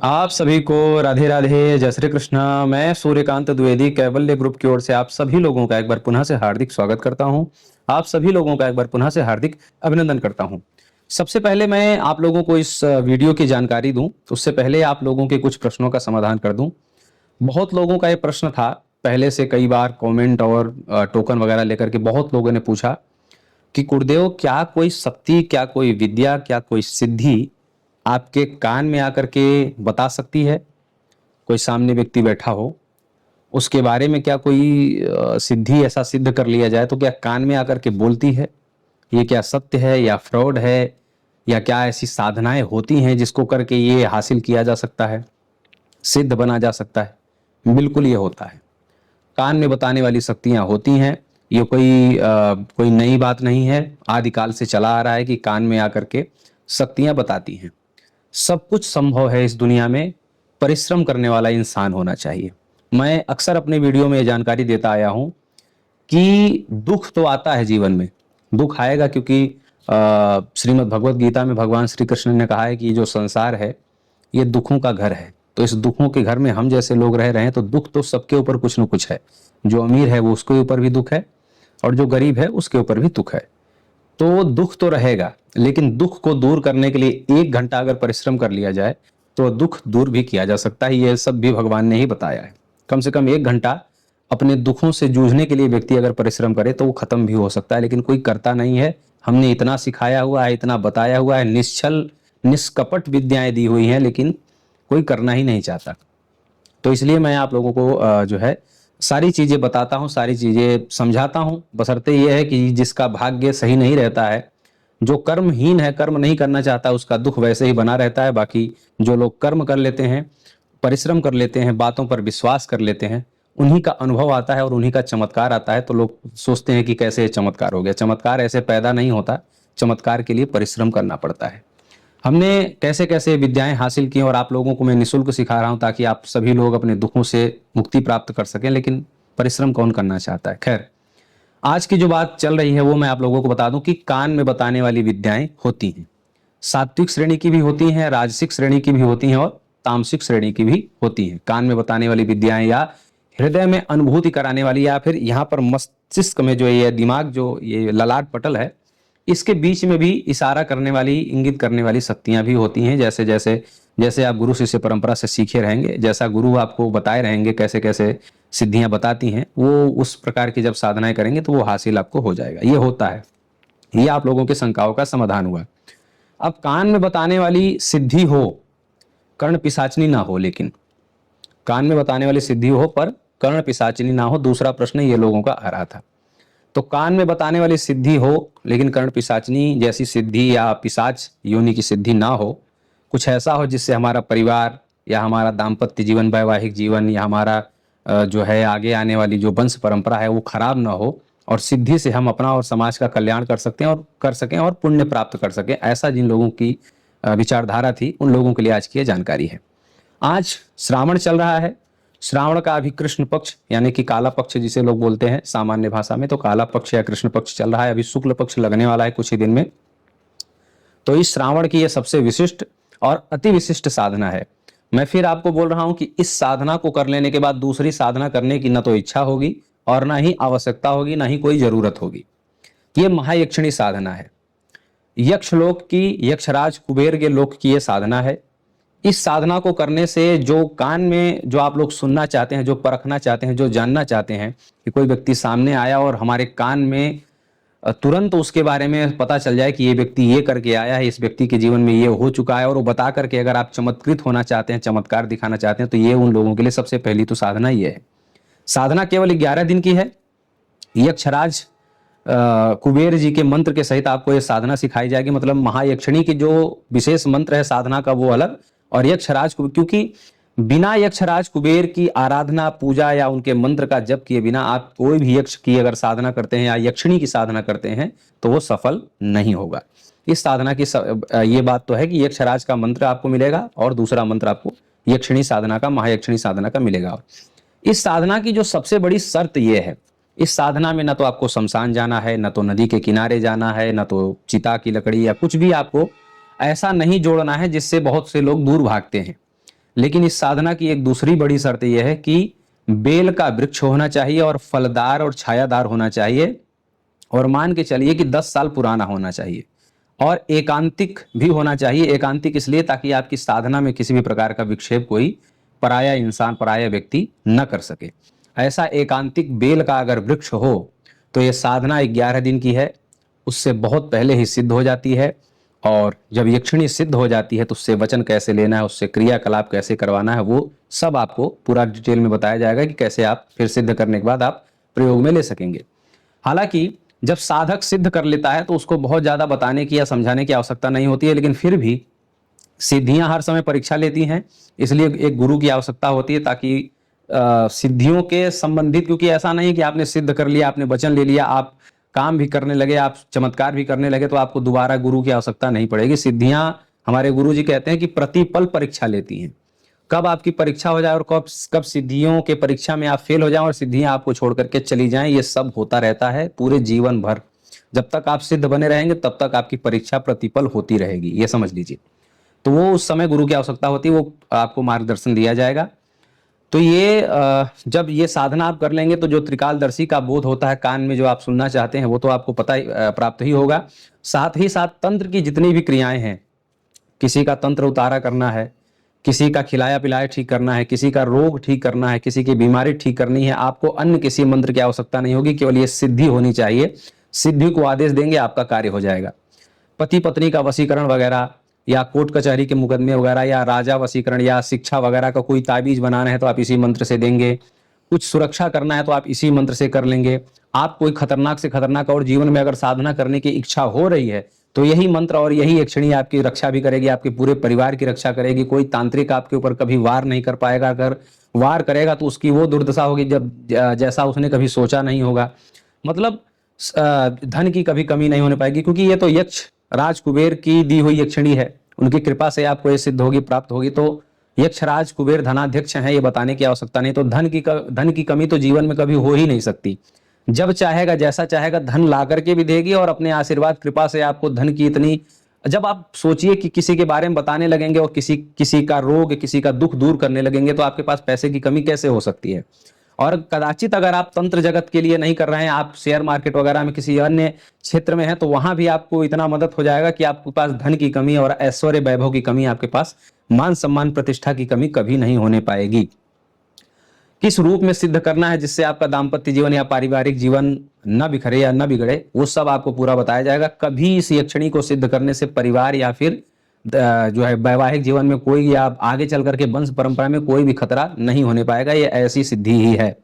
आप सभी को राधे राधे, जय श्री कृष्ण। मैं सूर्यकांत द्विवेदी कैवल्य ग्रुप की ओर से आप सभी लोगों का एक बार पुनः से हार्दिक स्वागत करता हूं। आप सभी लोगों का एक बार पुनः से हार्दिक अभिनंदन करता हूं। सबसे पहले मैं आप लोगों को इस वीडियो की जानकारी दूं, उससे पहले आप लोगों के कुछ प्रश्नों का समाधान कर दूं। बहुत लोगों का ये प्रश्न था, पहले से कई बार कमेंट और टोकन वगैरह लेकर के बहुत लोगों ने पूछा कि गुरुदेव, क्या कोई शक्ति, क्या कोई विद्या, क्या कोई सिद्धि आपके कान में आकर के बता सकती है? कोई सामने व्यक्ति बैठा हो, उसके बारे में क्या कोई सिद्धि ऐसा सिद्ध कर लिया जाए तो क्या कान में आकर के बोलती है? ये क्या सत्य है या फ्रॉड है, या क्या ऐसी साधनाएं होती हैं जिसको करके ये हासिल किया जा सकता है, सिद्ध बना जा सकता है? बिल्कुल ये होता है। कान में बताने वाली शक्तियां होती हैं। ये कोई नई बात नहीं है, आदिकाल से चला आ रहा है कि कान में आकर के शक्तियां बताती हैं। सब कुछ संभव है इस दुनिया में, परिश्रम करने वाला इंसान होना चाहिए। मैं अक्सर अपने वीडियो में ये जानकारी देता आया हूं कि दुख तो आता है जीवन में, दुख आएगा क्योंकि श्रीमद् भगवत गीता में भगवान श्री कृष्ण ने कहा है कि ये जो संसार है ये दुखों का घर है। तो इस दुखों के घर में हम जैसे लोग रह रहे हैं, तो दुख तो सबके ऊपर कुछ न कुछ है। जो अमीर है वो उसके ऊपर भी दुख है, और जो गरीब है उसके ऊपर भी दुख है। तो दुख तो रहेगा, लेकिन दुख को दूर करने के लिए 1 घंटा अगर परिश्रम कर लिया जाए तो दुख दूर भी किया जा सकता है। ये सब भी भगवान ने ही बताया है। कम से कम 1 घंटा अपने दुखों से जूझने के लिए व्यक्ति अगर परिश्रम करे तो वो खत्म भी हो सकता है, लेकिन कोई करता नहीं है। हमने इतना सिखाया हुआ है, इतना बताया हुआ है, निश्चल निष्कपट विद्याएं दी हुई हैं, लेकिन कोई करना ही नहीं चाहता। तो इसलिए मैं आप लोगों को जो है सारी चीजें बताता हूँ, सारी चीजें समझाता हूँ। बशर्ते ये है कि जिसका भाग्य सही नहीं रहता है, जो कर्महीन है, कर्म नहीं करना चाहता, उसका दुख वैसे ही बना रहता है। बाकी जो लोग कर्म कर लेते हैं, परिश्रम कर लेते हैं, बातों पर विश्वास कर लेते हैं, उन्हीं का अनुभव आता है और उन्हीं का चमत्कार आता है। तो लोग सोचते हैं कि कैसे चमत्कार हो गया। चमत्कार ऐसे पैदा नहीं होता, चमत्कार के लिए परिश्रम करना पड़ता है। हमने कैसे कैसे विद्याएं हासिल की और आप लोगों को मैं निःशुल्क सिखा रहा हूं ताकि आप सभी लोग अपने दुखों से मुक्ति प्राप्त कर सकें, लेकिन परिश्रम कौन करना चाहता है। खैर, आज की जो बात चल रही है वो मैं आप लोगों को बता दूं कि कान में बताने वाली विद्याएं होती हैं। सात्विक श्रेणी की भी होती हैं, राजसिक श्रेणी की भी होती हैं, और तामसिक श्रेणी की भी होती हैं। कान में बताने वाली विद्याएं या हृदय में अनुभूति कराने वाली, या फिर यहाँ पर मस्तिष्क में जो ये दिमाग, जो ये ललाट पटल है, इसके बीच में भी इशारा करने वाली, इंगित करने वाली शक्तियां भी होती हैं। जैसे जैसे जैसे आप गुरु शिष्य परंपरा से सीखे रहेंगे, जैसा गुरु आपको बताए रहेंगे कैसे कैसे सिद्धियां बताती हैं, वो उस प्रकार की जब साधनाएं करेंगे तो वो हासिल आपको हो जाएगा। ये होता है। ये आप लोगों के शंकाओं का समाधान हुआ। अब कान में बताने वाली सिद्धि हो, कर्ण पिशाचनी ना हो, लेकिन कान में बताने वाली सिद्धि हो पर कर्ण पिशाचनी ना हो, दूसरा प्रश्न ये लोगों का आ रहा था। तो कान में बताने वाली सिद्धि हो लेकिन कर्ण पिशाचनी जैसी सिद्धि या पिशाच योनि की सिद्धि ना हो, कुछ ऐसा हो जिससे हमारा परिवार या हमारा दाम्पत्य जीवन, वैवाहिक जीवन, या हमारा जो है आगे आने वाली जो वंश परंपरा है वो खराब ना हो, और सिद्धि से हम अपना और समाज का कल्याण कर सकते हैं और कर सकें और पुण्य प्राप्त कर सकें। ऐसा जिन लोगों की विचारधारा थी, उन लोगों के लिए आज की ये जानकारी है। आज श्रावण चल रहा है। श्रावण का अभी कृष्ण पक्ष यानी कि काला पक्ष जिसे लोग बोलते हैं सामान्य भाषा में, तो काला पक्ष या कृष्ण पक्ष चल रहा है। अभी शुक्ल पक्ष लगने वाला है कुछ ही दिन में। तो इस श्रावण की यह सबसे विशिष्ट और अति विशिष्ट साधना है। मैं फिर आपको बोल रहा हूं कि इस साधना को कर लेने के बाद दूसरी साधना करने की न तो इच्छा होगी और ना ही आवश्यकता होगी, ना ही कोई जरूरत होगी। यह महायक्षिणी साधना है। यक्षलोक की, यक्षराज कुबेर के लोक की यह साधना है। इस साधना को करने से जो कान में जो आप लोग सुनना चाहते हैं, जो परखना चाहते हैं, जो जानना चाहते हैं कि कोई व्यक्ति सामने आया और हमारे कान में तुरंत उसके बारे में पता चल जाए कि ये व्यक्ति ये करके आया है, इस व्यक्ति के जीवन में ये हो चुका है, और वो बता करके अगर आप चमत्कृत होना चाहते हैं, चमत्कार दिखाना चाहते हैं, तो ये उन लोगों के लिए सबसे पहली तो साधना ये है। साधना केवल 11 दिन की है। यक्षराज कुबेर जी के मंत्र के सहित आपको ये साधना सिखाई जाएगी। मतलब महायक्षिणी की जो विशेष मंत्र है साधना का वो अलग, और यक्षराज, क्योंकि बिना यक्षराज कुबेर की आराधना, पूजा या उनके मंत्र का जप किए बिना आप कोई भी यक्ष की अगर साधना करते हैं या यक्षिणी की साधना करते हैं तो वो सफल नहीं होगा। इस साधना की ये बात तो है कि यक्षराज का मंत्र आपको मिलेगा और दूसरा मंत्र आपको यक्षिणी साधना का, महायक्षिणी साधना का मिलेगा। इस साधना की जो सबसे बड़ी शर्त यह है, इस साधना में न तो आपको शमशान जाना है, न तो नदी के किनारे जाना है, न तो चिता की लकड़ी या कुछ भी आपको ऐसा नहीं जोड़ना है जिससे बहुत से लोग दूर भागते हैं। लेकिन इस साधना की एक दूसरी बड़ी शर्त यह है कि बेल का वृक्ष होना चाहिए और फलदार और छायादार होना चाहिए, और मान के चलिए कि 10 साल पुराना होना चाहिए, और एकांतिक भी होना चाहिए। एकांतिक इसलिए ताकि आपकी साधना में किसी भी प्रकार का विक्षेप कोई पराया इंसान, पराया व्यक्ति न कर सके। ऐसा एकांतिक बेल का अगर वृक्ष हो तो ये साधना 11 दिन की है, उससे बहुत पहले ही सिद्ध हो जाती है। और जब यक्षिणी सिद्ध हो जाती है तो उससे वचन कैसे लेना है, उससे क्रियाकलाप कैसे करवाना है, वो सब आपको पूरा डिटेल में बताया जाएगा कि कैसे आप फिर सिद्ध करने के बाद आप प्रयोग में ले सकेंगे। हालांकि जब साधक सिद्ध कर लेता है तो उसको बहुत ज्यादा बताने की या समझाने की आवश्यकता नहीं होती है, लेकिन फिर भी सिद्धियां हर समय परीक्षा लेती हैं, इसलिए एक गुरु की आवश्यकता होती है ताकि सिद्धियों के संबंधित, क्योंकि ऐसा नहीं कि आपने सिद्ध कर लिया, आपने वचन ले लिया, आप काम भी करने लगे, आप चमत्कार भी करने लगे तो आपको दोबारा गुरु की आवश्यकता नहीं पड़ेगी। सिद्धियां, हमारे गुरु जी कहते हैं कि प्रतिपल परीक्षा लेती हैं। कब आपकी परीक्षा हो जाए और कब कब सिद्धियों के परीक्षा में आप फेल हो जाएं और सिद्धियां आपको छोड़ करके चली जाएं, ये सब होता रहता है पूरे जीवन भर। जब तक आप सिद्ध बने रहेंगे तब तक आपकी परीक्षा प्रतिपल होती रहेगी, ये समझ लीजिए। तो वो उस समय गुरु की आवश्यकता होती है, वो आपको मार्गदर्शन दिया जाएगा। तो ये जब ये साधना आप कर लेंगे तो जो त्रिकालदर्शी का बोध होता है कान में, जो आप सुनना चाहते हैं वो तो आपको पता ही प्राप्त ही होगा। साथ ही साथ तंत्र की जितनी भी क्रियाएं हैं, किसी का तंत्र उतारा करना है, किसी का खिलाया पिलाया ठीक करना है, किसी का रोग ठीक करना है, किसी की बीमारी ठीक करनी है, आपको अन्य किसी मंत्र की आवश्यकता नहीं होगी, केवल ये सिद्धि होनी चाहिए। सिद्धि को आदेश देंगे, आपका कार्य हो जाएगा। पति पत्नी का वशीकरण वगैरह, या कोर्ट कचहरी के मुकदमे वगैरह, या राजा वशीकरण या शिक्षा वगैरह का कोई ताबीज बनाना है तो आप इसी मंत्र से देंगे। कुछ सुरक्षा करना है तो आप इसी मंत्र से कर लेंगे। आप कोई खतरनाक से खतरनाक और जीवन में अगर साधना करने की इच्छा हो रही है तो यही मंत्र और यही यक्षिणी आपकी रक्षा भी करेगी, आपके पूरे परिवार की रक्षा करेगी। कोई तांत्रिक आपके ऊपर कभी वार नहीं कर पाएगा, अगर वार करेगा तो उसकी वो दुर्दशा होगी जब जैसा उसने कभी सोचा नहीं होगा। मतलब धन की कभी कमी नहीं होने पाएगी, क्योंकि ये तो यक्ष राज कुबेर की दी हुई यक्षिणी है, उनकी कृपा से आपको ये सिद्ध होगी, प्राप्त होगी। तो यक्ष राज कुबेर धनाध्यक्ष हैं, ये बताने की आवश्यकता नहीं। तो धन की कमी तो जीवन में कभी हो ही नहीं सकती। जब चाहेगा, जैसा चाहेगा, धन ला करके भी देगी, और अपने आशीर्वाद कृपा से आपको धन की इतनी, जब आप सोचिए कि किसी के बारे में बताने लगेंगे और किसी का रोग, किसी का दुख दूर करने लगेंगे तो आपके पास पैसे की कमी कैसे हो सकती है। और कदाचित अगर आप तंत्र जगत के लिए नहीं कर रहे हैं, आप शेयर मार्केट वगैरह में किसी अन्य क्षेत्र में हैं, तो वहां भी आपको इतना मदद हो जाएगा कि आपके पास धन की कमी और ऐश्वर्य वैभव की कमी, आपके पास मान सम्मान प्रतिष्ठा की कमी कभी नहीं होने पाएगी। किस रूप में सिद्ध करना है जिससे आपका दाम्पत्य जीवन या पारिवारिक जीवन न बिखरे या न बिगड़े, वो सब आपको पूरा बताया जाएगा। कभी इस यक्षिणी को सिद्ध करने से परिवार या फिर जो है वैवाहिक जीवन में कोई, या आगे चल करके वंश परंपरा में कोई भी खतरा नहीं होने पाएगा। ये ऐसी सिद्धि ही है,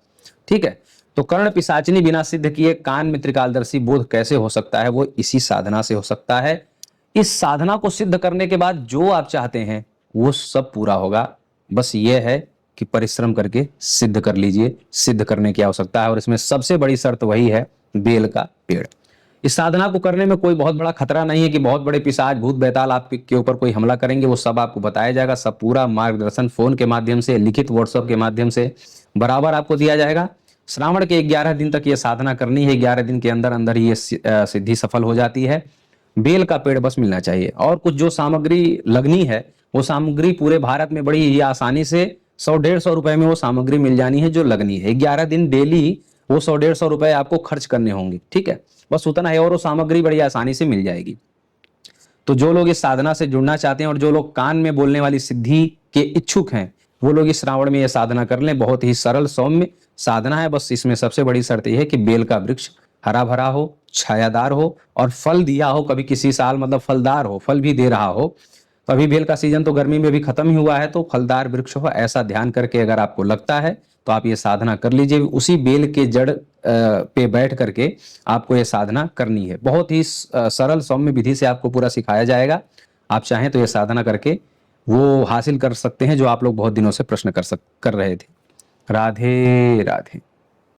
ठीक है। तो कर्ण पिशाचिनी बिना सिद्ध किए कान में त्रिकालदर्शी बोध कैसे हो सकता है, वो इसी साधना से हो सकता है। इस साधना को सिद्ध करने के बाद जो आप चाहते हैं वो सब पूरा होगा। बस ये है कि परिश्रम करके सिद्ध कर लीजिए। सिद्ध करने की आवश्यकता है, और इसमें सबसे बड़ी शर्त वही है, बेल का पेड़। इस साधना को करने में कोई बहुत बड़ा खतरा नहीं है कि बहुत बड़े पिशाच भूत बैताल आपके ऊपर कोई हमला करेंगे, वो सब आपको बताया जाएगा। सब पूरा मार्गदर्शन फोन के माध्यम से, लिखित व्हाट्सएप के माध्यम से बराबर आपको दिया जाएगा। श्रावण के 11 दिन तक ये साधना करनी है, 11 दिन के अंदर अंदर ये सिद्धि सफल हो जाती है। बेल का पेड़ बस मिलना चाहिए, और कुछ जो सामग्री लगनी है वो सामग्री पूरे भारत में बड़ी ही आसानी से 100-150 रुपए में वो सामग्री मिल जानी है जो लगनी है। 11 दिन डेली वो 100-150 रुपए आपको खर्च करने होंगे, ठीक है, बस उतना है, और वो सामग्री बड़ी आसानी से मिल जाएगी। तो जो लोग इस साधना से जुड़ना चाहते हैं और जो लोग कान में बोलने वाली सिद्धि के इच्छुक हैं, वो लोग इस श्रावण में ये साधना कर लें। बहुत ही सरल सौम्य साधना है। बस इसमें सबसे बड़ी शर्त यह है कि बेल का वृक्ष हरा भरा हो, छायादार हो, और फल दिया हो। कभी किसी साल मतलब फलदार हो, फल भी दे रहा हो। तो अभी बेल का सीजन तो गर्मी में भी खत्म ही हुआ है, तो फलदार वृक्ष हो, ऐसा ध्यान करके अगर आपको लगता है तो आप ये साधना कर लीजिए। उसी बेल के जड़ पे बैठ करके आपको ये साधना करनी है। बहुत ही सरल सौम्य विधि से आपको पूरा सिखाया जाएगा। आप चाहें तो ये साधना करके वो हासिल कर सकते हैं जो आप लोग बहुत दिनों से प्रश्न कर रहे थे। राधे राधे।